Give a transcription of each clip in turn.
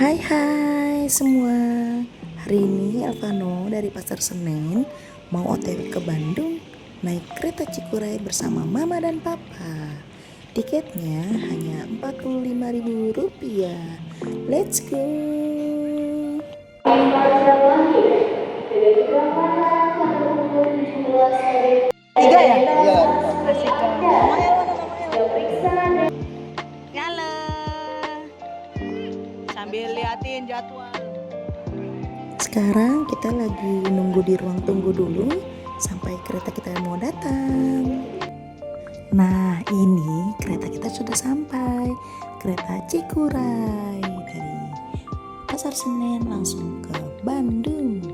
Hai semua. Hari ini Alvano dari Pasar Senen mau OTW ke Bandung naik kereta Cikuray bersama Mama dan Papa. Tiketnya hanya Rp45.000. Let's go. Tiga ya? Iya. Asik kan. Namanya. Halo. Sambil liatin jadwal. Sekarang kita lagi nunggu di ruang tunggu dulu sampai kereta kita mau datang. Nah, ini kereta kita sudah sampai. Kereta Cikuray dari Pasar Senen langsung ke Bandung.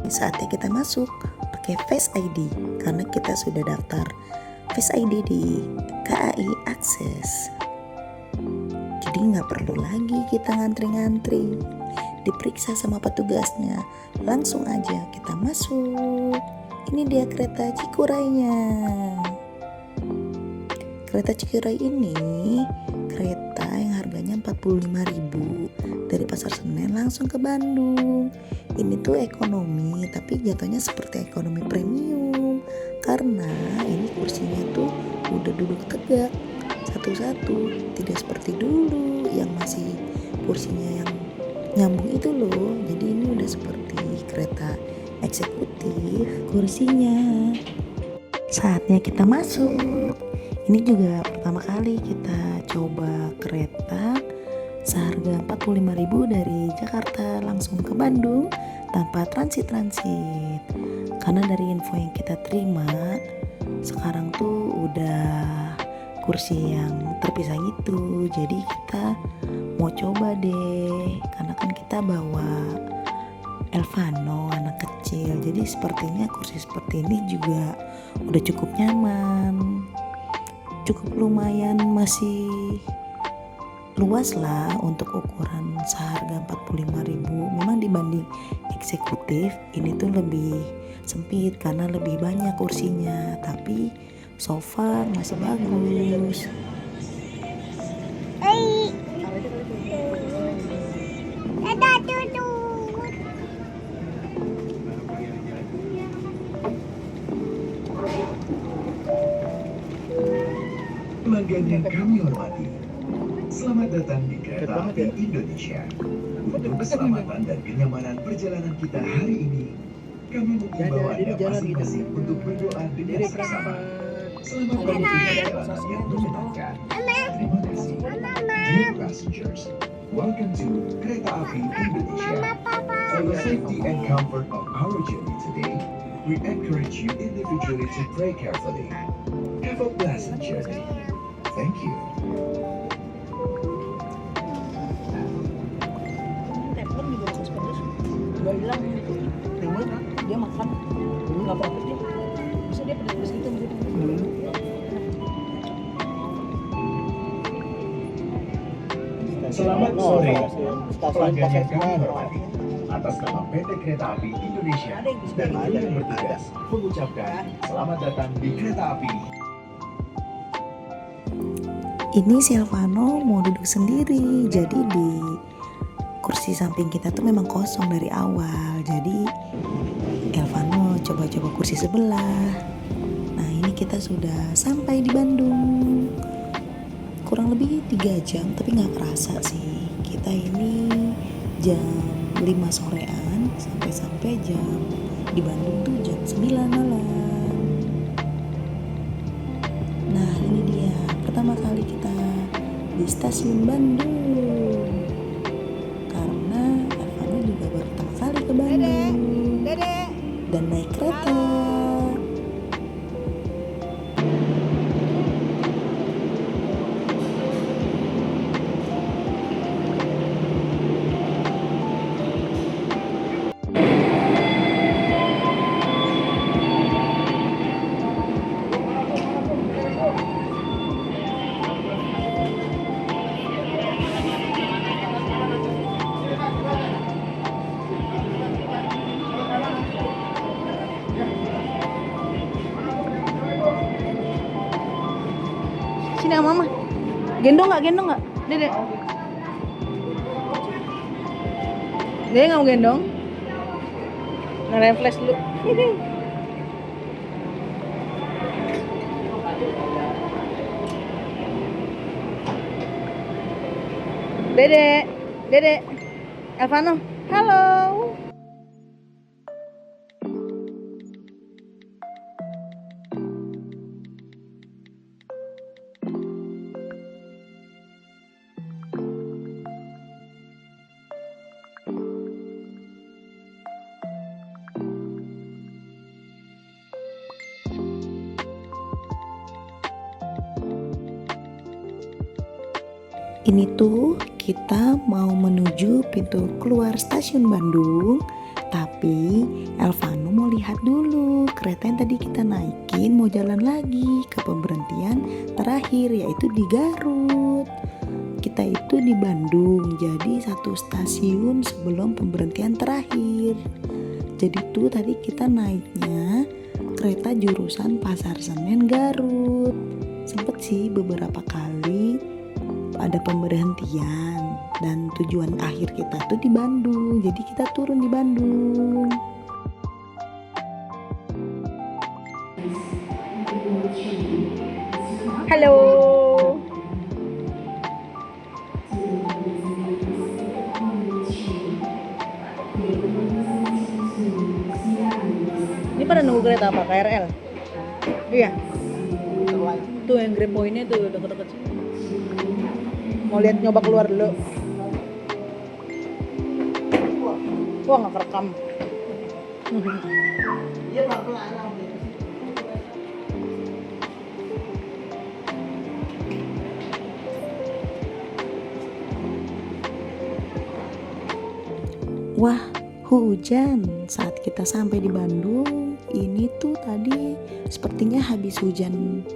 Saatnya kita masuk pakai Face ID karena kita sudah daftar Face ID di KAI Akses. Jadi nggak perlu lagi kita ngantri-ngantri, diperiksa sama petugasnya, langsung aja kita masuk. Ini dia kereta Cikuraynya. Kereta Cikuray ini kereta yang harganya Rp45.000 dari Pasar Senen langsung ke Bandung. Ini tuh ekonomi, tapi jatuhnya seperti ekonomi premium karena ini kursinya tuh udah duduk tegak satu-satu, tidak seperti dulu yang masih kursinya yang nyambung itu loh. Jadi ini udah seperti kereta eksekutif kursinya. Saatnya kita masuk. Ini juga pertama kali kita coba kereta seharga Rp45.000 dari Jakarta langsung ke Bandung tanpa transit. Karena dari info yang kita terima sekarang tuh udah kursi yang terpisah gitu. Jadi kita mau coba deh, karena kan kita bawa Elvano anak kecil. Jadi sepertinya kursi seperti ini juga udah cukup nyaman, cukup lumayan, masih luas lah untuk ukuran seharga Rp45.000. Memang dibanding eksekutif ini tuh lebih sempit karena lebih banyak kursinya, tapi so far masih bagus. Pelanggan yang kami hormati, selamat datang di Kereta Api Indonesia. Untuk keselamatan dan kenyamanan perjalanan kita hari ini, kami mengimbau Anda masing-masing untuk berdoa dengan bersama. Selamat menikmati perjalanan yang menyenangkan. Terima kasih. Dear passengers, welcome to Kereta Api Indonesia. For the safety and comfort of our journey today, we encourage you individually to pray carefully. Have a pleasant journey. Thank you. Teflon juga bagus-bagus. Gak hilang. Dia makan. Gak profit dia. Bisa dia pedas gitu. Selamat sore, pelanggan yang kami hormati. Atas nama PT Kereta Api Indonesia dan kru yang bertugas mengucapkan selamat datang di Kereta Api. Ini si Alvano mau duduk sendiri, jadi di kursi samping kita tuh memang kosong dari awal. Jadi Alvano coba-coba kursi sebelah. Nah, ini kita sudah sampai di Bandung. Kurang lebih 3 jam, tapi nggak kerasa sih. Kita ini jam 5 sorean sampai jam di Bandung tuh jam 9 malam. Nah, ini dia pertama kali kita di stasiun Bandung, karena Alvano juga baru pertama kali ke Bandung dan naik kereta. sama mama. Gendong nggak? Dede. Dia nggak mau gendong. Ngarain flash dulu. Dede, Elvano, halo. Ini tuh kita mau menuju pintu keluar stasiun Bandung, tapi Elvano mau lihat dulu kereta yang tadi kita naikin mau jalan lagi ke pemberhentian terakhir, yaitu di Garut. Kita itu di Bandung, jadi 1 stasiun sebelum pemberhentian terakhir. Jadi tuh tadi kita naiknya kereta jurusan Pasar Senen Garut. Sempet sih beberapa kali ada pemberhentian, dan tujuan akhir kita tuh di Bandung, jadi kita turun di Bandung. Halo. Ini pada nunggu kereta apa? KRL? Iya. Tuh yang Grab Point-nya tuh deket-deket sini. Mau lihat nyoba keluar dulu. Wah, nggak kerekam. Wah, hujan saat kita sampai di Bandung. Ini tuh tadi sepertinya habis hujan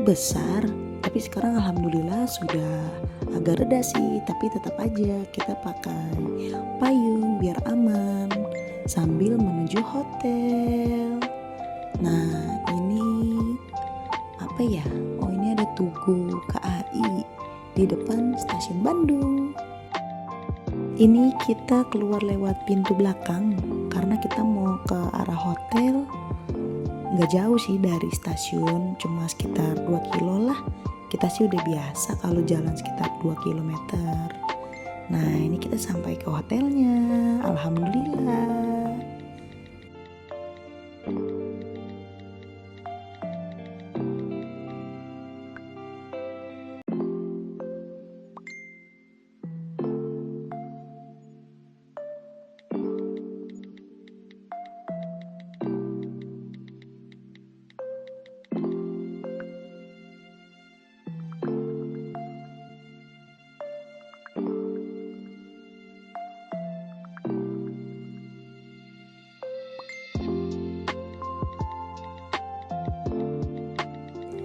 besar, tapi sekarang alhamdulillah sudah agak reda sih, tapi tetap aja kita pakai payung biar aman sambil menuju hotel. Nah, ini apa ya? Oh, ini ada Tugu KAI di depan stasiun Bandung. Ini kita keluar lewat pintu belakang karena kita mau ke arah hotel. Nggak jauh sih dari stasiun, cuma sekitar 2 kilo lah. Kita sih udah biasa kalau jalan sekitar 2 kilometer. Nah, ini kita sampai ke hotelnya, alhamdulillah.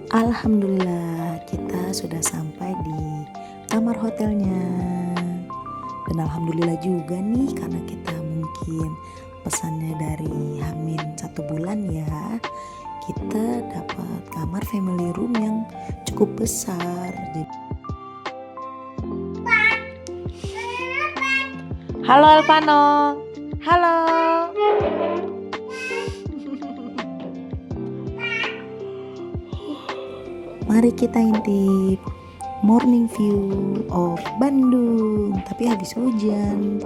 Alhamdulillah kita sudah sampai di kamar hotelnya. Dan alhamdulillah juga nih, karena kita mungkin pesannya dari Hamin 1 bulan ya, kita dapat kamar family room yang cukup besar. Halo Elvano. Halo. Mari kita intip morning view of Bandung, tapi habis hujan.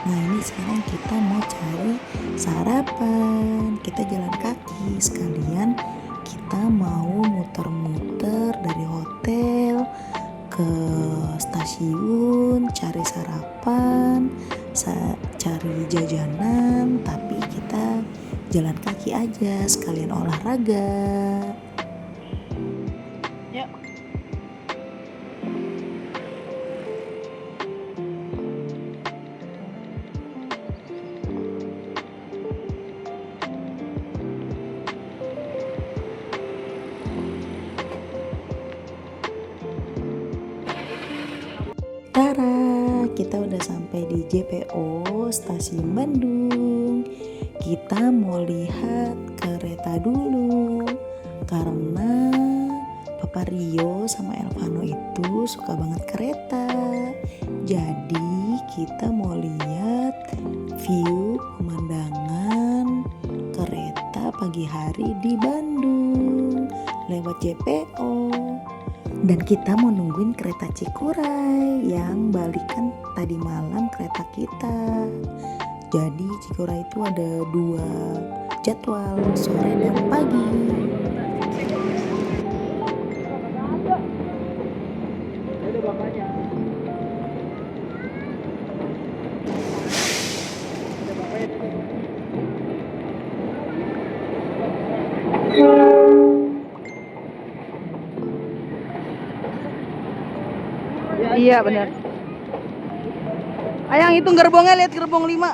Nah, ini sekarang kita mau cari sarapan. Kita jalan kaki sekalian, kita mau muter-muter dari hotel ke stasiun, cari sarapan, cari jajanan, tapi kita jalan kaki aja sekalian olahraga. Yuk. Tara, kita udah sampai di JPO Stasiun Bandung. Kita mau lihat kereta dulu. karena Papa Rio sama Elvano itu suka banget kereta. Jadi kita mau lihat view pemandangan kereta pagi hari di Bandung lewat JPO. Dan kita mau nungguin kereta Cikuray yang balikan tadi malam kereta kita. Jadi Cikuray itu ada 2 jadwal, sore dan pagi. Ada bapaknya. Ada bapaknya. Iya benar. Ayang hitung gerbongnya, lihat gerbong 5. Mau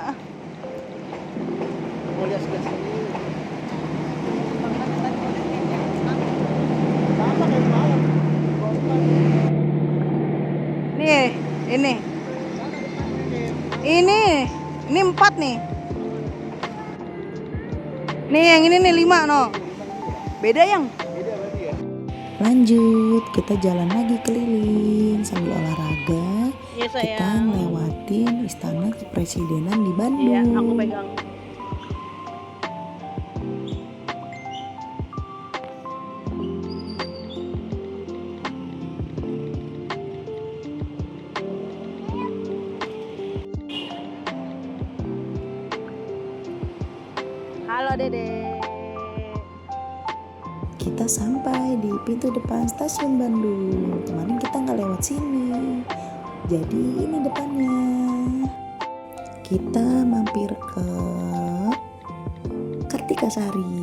lihat sebelah sini. Nih, ini 4 nih. Nih yang ini nih 5 no. Beda yang. Lanjut, kita jalan lagi keliling sambil olahraga. Iya Kita ngelewatin Istana Kepresidenan di Bandung. Iya, aku pegang. Halo Dede. Kita sampai di pintu depan stasiun Bandung. Kemarin kita nggak lewat sini. Jadi ini depannya. Kita mampir ke Kartikasari.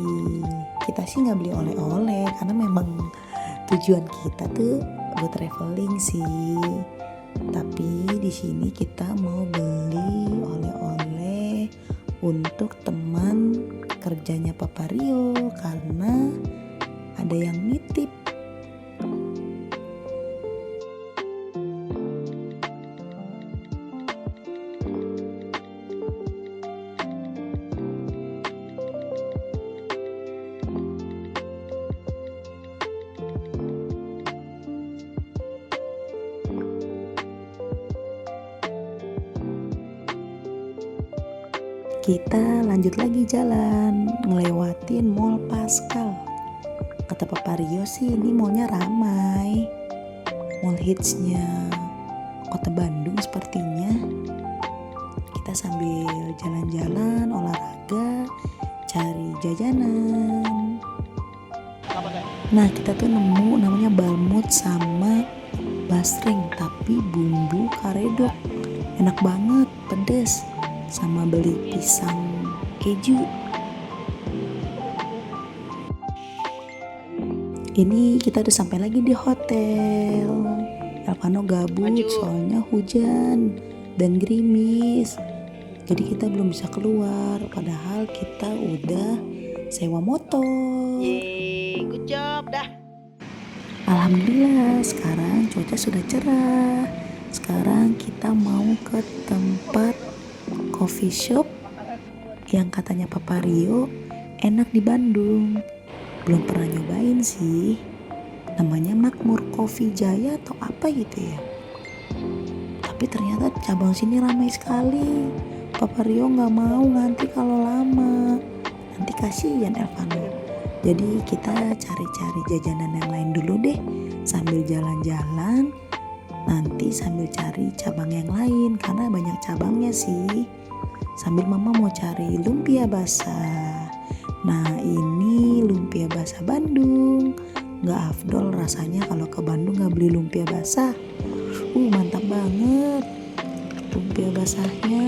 Kita sih nggak beli oleh-oleh karena memang tujuan kita tuh buat traveling sih. Tapi di sini kita mau beli oleh-oleh untuk teman kerjanya Papa Rio karena ada yang nitip. Kita lanjut lagi jalan, ngelewatin Mall Pascal. Kata Papa Rio sih ini mallnya ramai, mall hitsnya kota Bandung sepertinya. Kita sambil jalan-jalan, olahraga, cari jajanan. Nah kita tuh nemu namanya balmut sama basreng tapi bumbu karedok, enak banget, pedes. Sama beli pisang keju. Ini kita udah sampai lagi di hotel. Elvano gabut soalnya hujan dan gerimis. Jadi kita belum bisa keluar. Padahal kita udah sewa motor. Yeay, good job dah. Alhamdulillah sekarang cuaca sudah cerah. Sekarang kita mau ke tempat coffee shop yang katanya Papa Rio enak di Bandung. Belum pernah nyobain sih. Namanya Makmur Coffee Jaya atau apa gitu ya. Tapi ternyata cabang sini ramai sekali. Papa Rio nggak mau ngantri kalau lama. Nanti kasihan Elvano. Jadi kita cari-cari jajanan yang lain dulu deh. Sambil jalan-jalan. Nanti sambil cari cabang yang lain karena banyak cabangnya sih. Sambil mama mau cari lumpia basah. Nah ini lumpia basah Bandung. Gak afdol rasanya kalau ke Bandung gak beli lumpia basah. Mantap banget lumpia basahnya.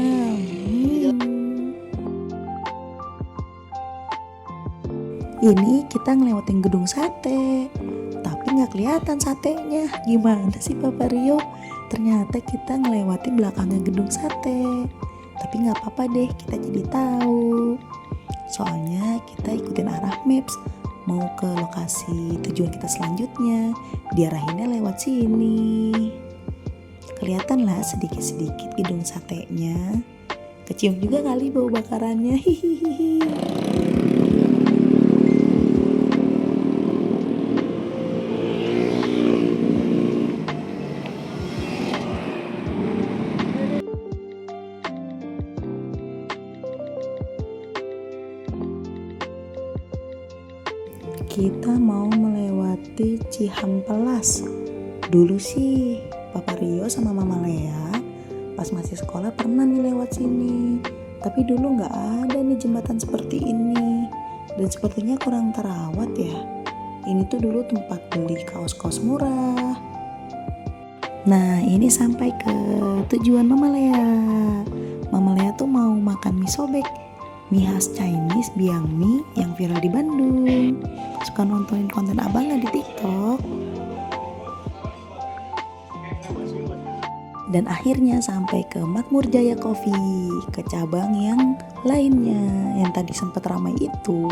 Ini kita ngelewatin gedung sate, tapi gak kelihatan satenya. Gimana sih Papa Rio? Ternyata kita ngelewatin belakangnya gedung sate. Tapi gak apa-apa deh, kita jadi tahu. Soalnya kita ikutin arah maps mau ke lokasi tujuan kita selanjutnya. Diarahinnya lewat sini. Kelihatan lah sedikit-sedikit gedung satenya. Kecium juga kali bau bakarannya. Hihihi. Kita mau melewati Cihampelas. Dulu sih Papa Rio sama Mama Lea pas masih sekolah pernah nih lewat sini. Tapi dulu nggak ada nih jembatan seperti ini. Dan sepertinya kurang terawat ya. Ini tuh dulu tempat beli kaos-kaos murah. Nah, ini sampai ke tujuan Mama Lea. Mama Lea tuh mau makan mie sobek, mie khas Chinese Biang Mie yang viral di Bandung. Suka nontonin konten abang nggak di TikTok? Dan akhirnya sampai ke Makmur Jaya Coffee, ke cabang yang lainnya. Yang tadi sempat ramai itu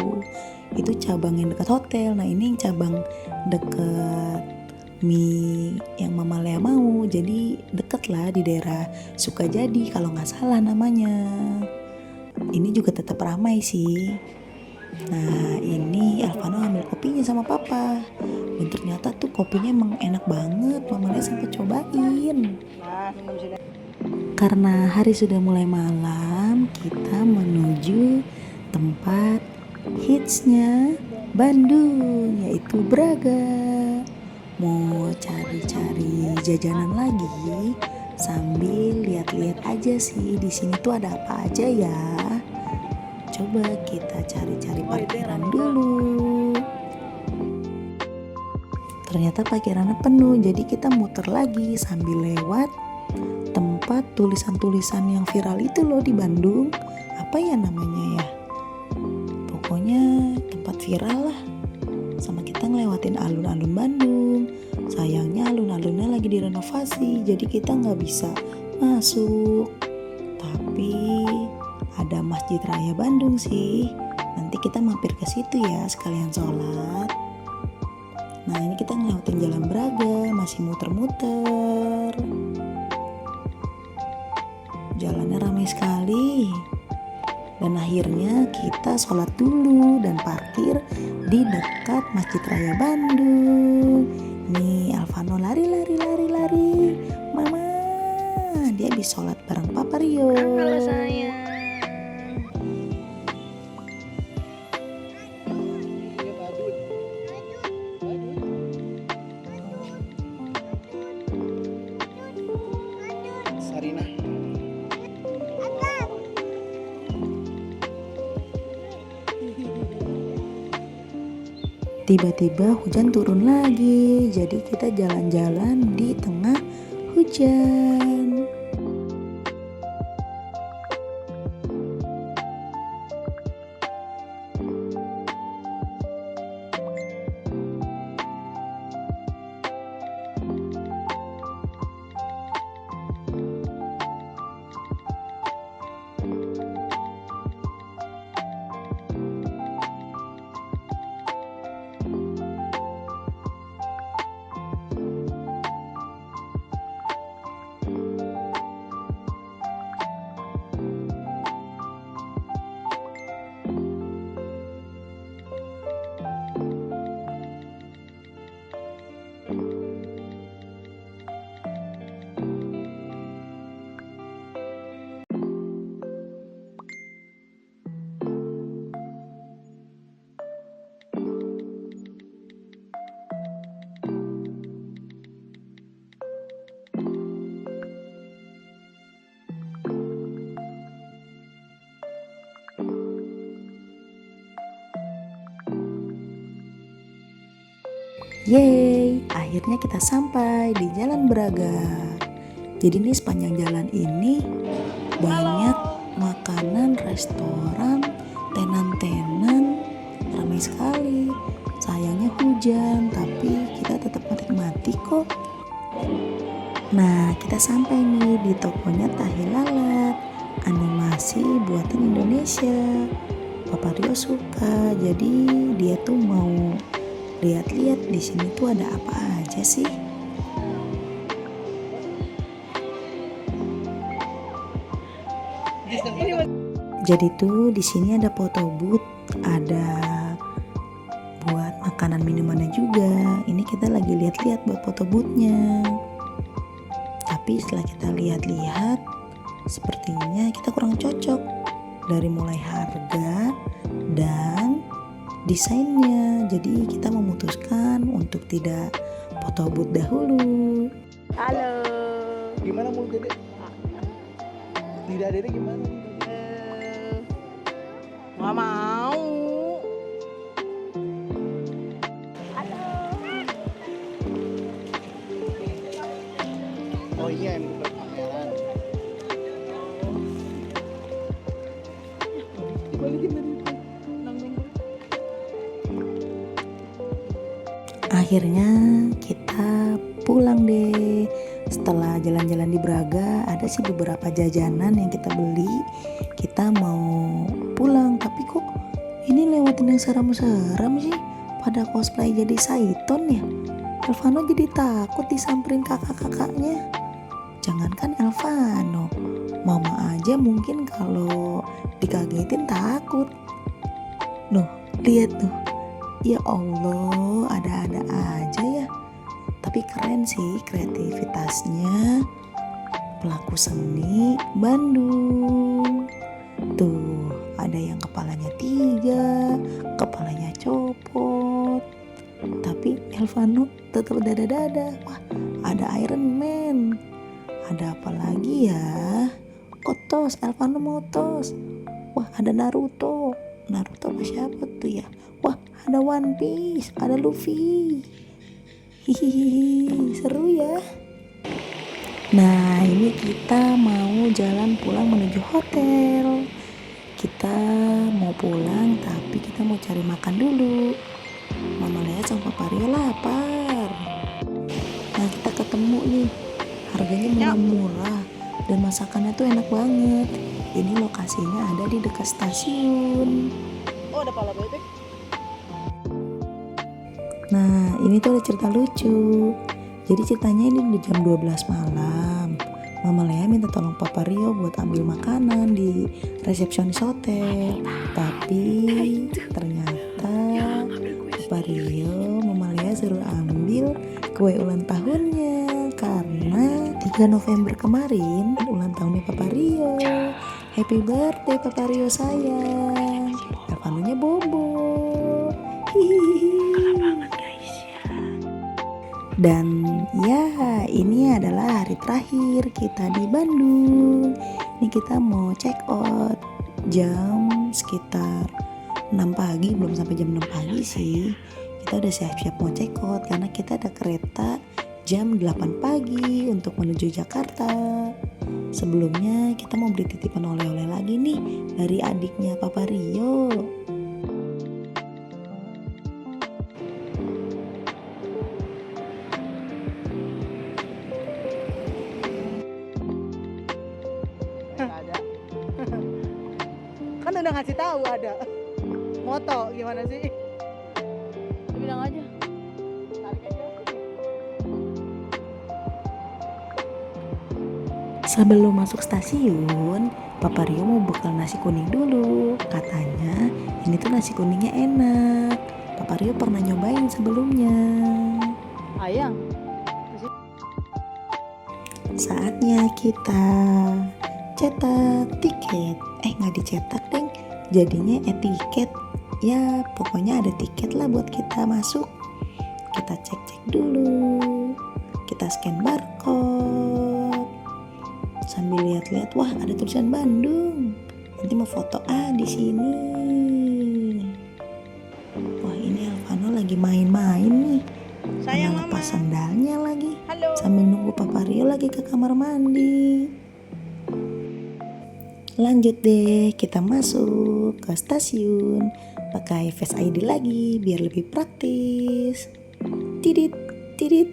cabang yang dekat hotel. Nah, ini yang cabang dekat mie yang Mama Lea mau. Jadi deket lah di daerah Sukajadi kalau nggak salah namanya. Ini juga tetap ramai sih. Nah, ini Alvano ambil kopinya sama Papa. Dan ternyata tuh kopinya emang enak banget. Mama Lea sempat cobain. Karena hari sudah mulai malam, kita menuju tempat hitsnya Bandung, yaitu Braga. Mau cari-cari jajanan lagi sambil lihat-lihat aja sih di sini tuh ada apa aja ya. Coba kita cari-cari parkiran dulu. Ternyata parkirannya penuh, jadi kita muter lagi sambil lewat tempat tulisan-tulisan yang viral itu loh di Bandung. Apa ya namanya ya? Pokoknya tempat viral lah. Sama kita ngelewatin alun-alun Bandung. Sayangnya alun-alunnya lagi direnovasi, jadi kita nggak bisa masuk. Tapi ada Masjid Raya Bandung sih. Nanti kita mampir ke situ ya sekalian sholat. Nah, ini kita ngelewatin Jalan Braga, masih muter-muter. Jalannya ramai sekali. Dan akhirnya kita sholat dulu dan parkir di dekat Masjid Raya Bandung. Nih Alvano lari. Mama, dia habis sholat bareng Papa Rio. Halo sayang. Sarina. Tiba-tiba hujan turun lagi, jadi kita jalan-jalan di tengah hujan. Yeay, akhirnya kita sampai di Jalan Braga. Jadi nih sepanjang jalan ini banyak makanan, restoran, tenan-tenan, ramai sekali. Sayangnya hujan, tapi kita tetap menikmati kok. Nah, kita sampai nih di tokonya Tahi Lalat, animasi buatan Indonesia. Papa Rio suka, jadi dia tuh mau lihat-lihat di sini tuh ada apa aja sih. Jadi tuh di sini ada foto booth, ada buat makanan minumannya juga. Ini kita lagi lihat-lihat buat foto boothnya. Tapi setelah kita lihat-lihat, sepertinya kita kurang cocok dari mulai harga dan desainnya. Jadi kita memutuskan untuk tidak foto booth dahulu. Halo. Gimana mulut Dede? Lidah Dede gimana? Nggak mau. Oh iya yang bukan pangeran. Dibalikin tadi. Nanggung. Akhirnya kita pulang deh. Setelah jalan-jalan di Braga, ada sih beberapa jajanan yang kita beli. Kita mau pulang, tapi kok ini lewatin yang seram-seram sih. Pada cosplay jadi Saiton ya. Elvano jadi takut disamperin kakak-kakaknya. Jangankan Elvano, mama aja mungkin kalau dikagetin takut. Loh, lihat tuh. Ya Allah, ada-ada aja ya. Tapi keren sih kreativitasnya pelaku seni Bandung. Tuh, ada yang kepalanya 3, kepalanya copot. Tapi Elvano tetap dada-dada. Wah, ada Iron Man. Ada apa lagi ya? Oh, tos, Elvano mau tos. Wah, ada Naruto. Naruto apa siapa tuh ya? Wah, ada One Piece, ada Luffy. Hihihi, seru ya. Nah, ini kita mau jalan pulang menuju hotel. Kita mau pulang tapi kita mau cari makan dulu. Mama Lea sama Papa Rio lapar. Nah, kita ketemu nih. Harganya murah-murah dan masakannya tuh enak banget. Ini lokasinya ada di dekat stasiun. Oh, ada pala bebek. Nah, ini tuh ada cerita lucu. Jadi ceritanya ini udah jam 12 malam. Mama Lea minta tolong Papa Rio buat ambil makanan di resepsionis hotel. Tapi ternyata Papa Rio, Mama Lea suruh ambil kue ulang tahunnya. Karena 3 November kemarin ulang tahunnya Papa Rio. Happy birthday Papa Rio sayang. Elvanonya bobo. Hihihi. Dan ya, ini adalah hari terakhir kita di Bandung. Ini kita mau check out jam sekitar 6 pagi, belum sampai jam 6 pagi sih. Kita udah siap-siap mau check out karena kita ada kereta jam 8 pagi untuk menuju Jakarta. Sebelumnya kita mau beli titipan oleh-oleh lagi nih dari adiknya Papa Rio. Ada. Kan udah ngasih tahu ada. Moto gimana sih? Bilang aja. Tarik aja. Sebelum masuk stasiun, Papa Rio mau bekal nasi kuning dulu. Katanya ini tuh nasi kuningnya enak. Papa Rio pernah nyobain sebelumnya. Ayang. Saatnya kita cetak tiket. Nggak dicetak deng, jadinya etiket. Ya pokoknya ada tiket lah buat kita masuk. Kita cek-cek dulu. Kita scan barcode. Sambil lihat-lihat, wah ada tulisan Bandung. Nanti mau foto di sini. Wah, ini Elvano lagi main-main nih. Sayang Mana mama. lepas sandalnya lagi. Halo. Sambil nunggu Papa Rio lagi ke kamar mandi. Lanjut deh, kita masuk ke stasiun. Pakai Face ID lagi biar lebih praktis. Tidit, tidit.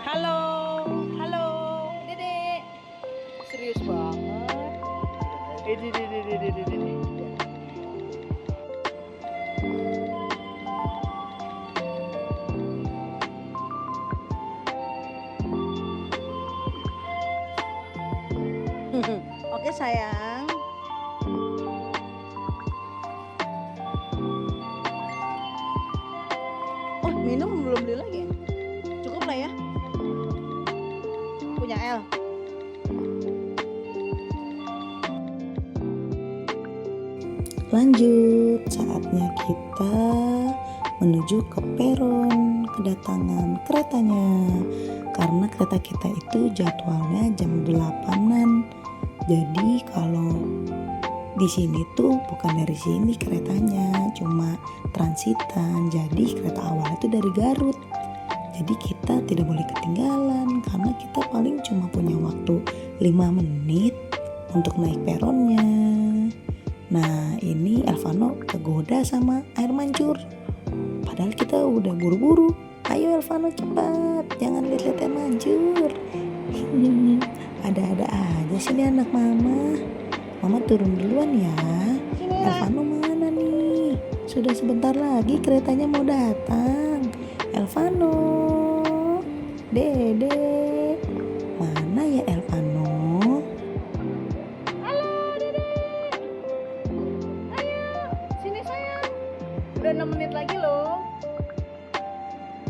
Halo. Halo. Dede. Serius banget. Dede. Oke sayang. Oh minum belum beli lagi ya? Cukup lah ya. Punya L. Lanjut, saatnya kita menuju ke peron kedatangan keretanya. Karena kereta kita itu jadwalnya jam 8-an. Jadi kalau di sini tuh bukan dari sini keretanya, cuma transitan. Jadi kereta awal itu dari Garut. Jadi kita tidak boleh ketinggalan karena kita paling cuma punya waktu 5 menit untuk naik peronnya. Nah, ini Elvano kegoda sama air mancur. Padahal kita udah buru-buru. Ayo Elvano cepat, jangan lihat-lihat air mancur. Ada-ada aja sih nih anak mama. Mama turun duluan ya. Elvano mana nih? Sudah sebentar lagi keretanya mau datang. Elvano, Dede, mana ya Elvano? Sini sayang. Udah 6 menit lagi loh.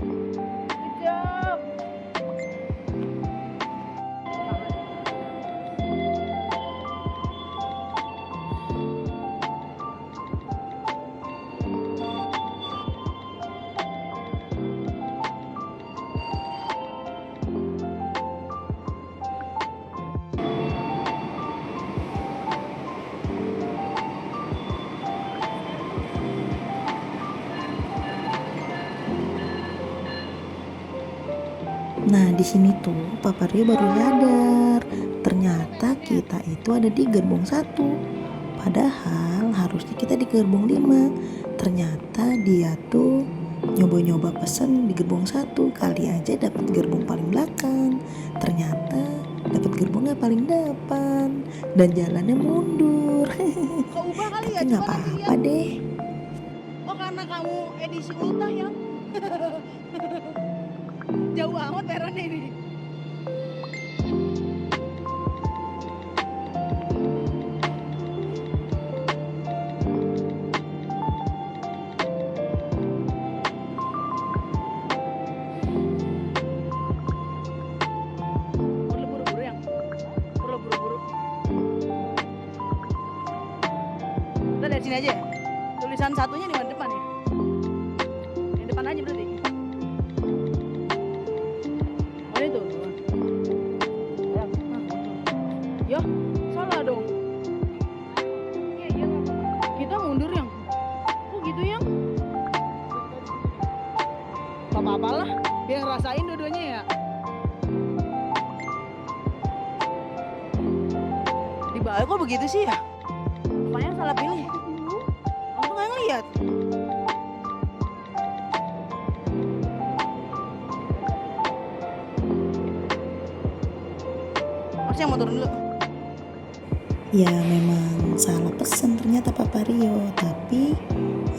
Good job. Nah, di sini tuh Papa Rio baru sadar. Ternyata kita itu ada di gerbong 1. Padahal harusnya kita di gerbong 5. Ternyata dia tuh nyoba-nyoba pesen di gerbong 1. Kali aja dapat gerbong paling belakang. Ternyata dapat gerbongnya paling depan dan jalannya mundur. Keubah kali ya, Tapi nggak coba nanti apa-apa lihat. deh. Oh, karena kamu edisi ultah ya. Jauh amat peronnya ini. Perlu buru-buru yang? Perlu buru-buru. Kita lihat sini aja ya. Tulisan satunya di mana depan ya? Yang depan aja berarti. Oh itu. Ya, salah dong. Kita mundur yang. Kok gitu yang? Gak apa-apa lah, biar ngerasain dua-duanya ya. Di bawah kok begitu sih ya? Apanya salah pilih? Aku nggak ngeliat. Mas yang mau turun dulu. Ya memang salah pesen ternyata Papa Rio. Tapi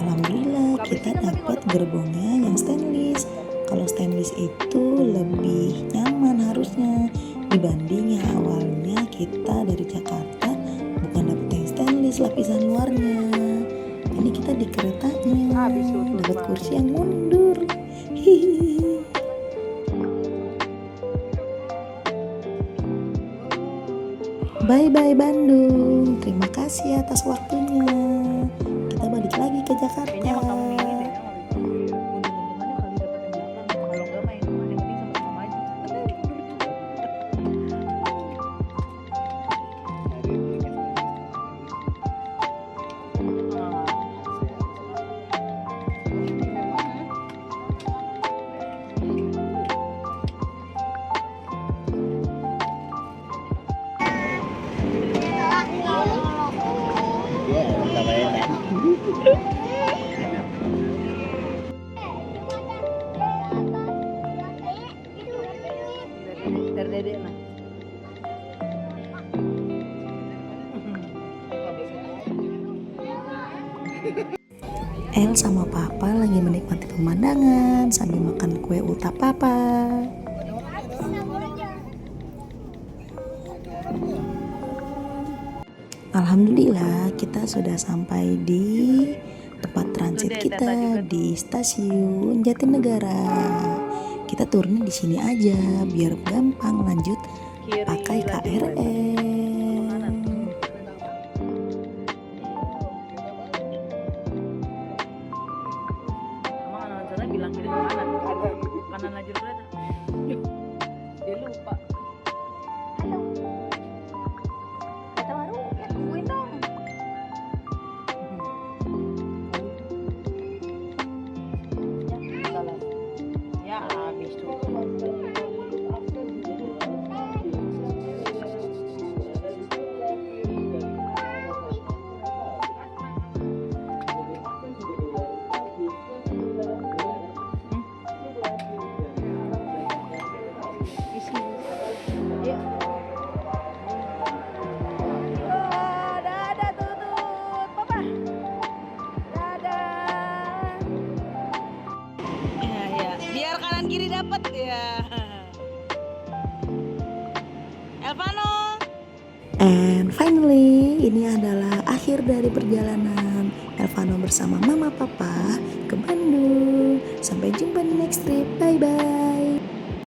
alhamdulillah kita dapat gerbongnya yang stainless. Kalau stainless itu lebih nyaman harusnya dibanding yang awalnya kita dari Jakarta bukan dapat yang stainless lapisan luarnya. Ini kita di keretanya Habis tutup, dapat Bang. kursi yang mundur. Hihihi. Bye-bye Bandung. Terima kasih atas waktunya. Kita balik lagi ke Jakarta. Kayaknya emang kamu ini deh. Untung-untungannya kali dapet yang belakang. Kalau nggak main yang penting sama-sama maju. Iya, namanya kan. Dari dedek lah. El sama Papa lagi menikmati pemandangan sambil makan kue uta Papa. Alhamdulillah kita sudah sampai di tempat transit kita di stasiun Jatinegara. Kita turunnya di sini aja biar gampang lanjut pakai KRL. Dia lupa. Kata baru, ya tungguin dong. Ya habis tuh. Ya. Oh, dadah tutut, papa. Dadah. Ya, biar kanan kiri dapat ya. Elvano. And finally, ini adalah akhir dari perjalanan Elvano bersama mama papa ke Bandung. Sampai jumpa di next trip. Bye bye.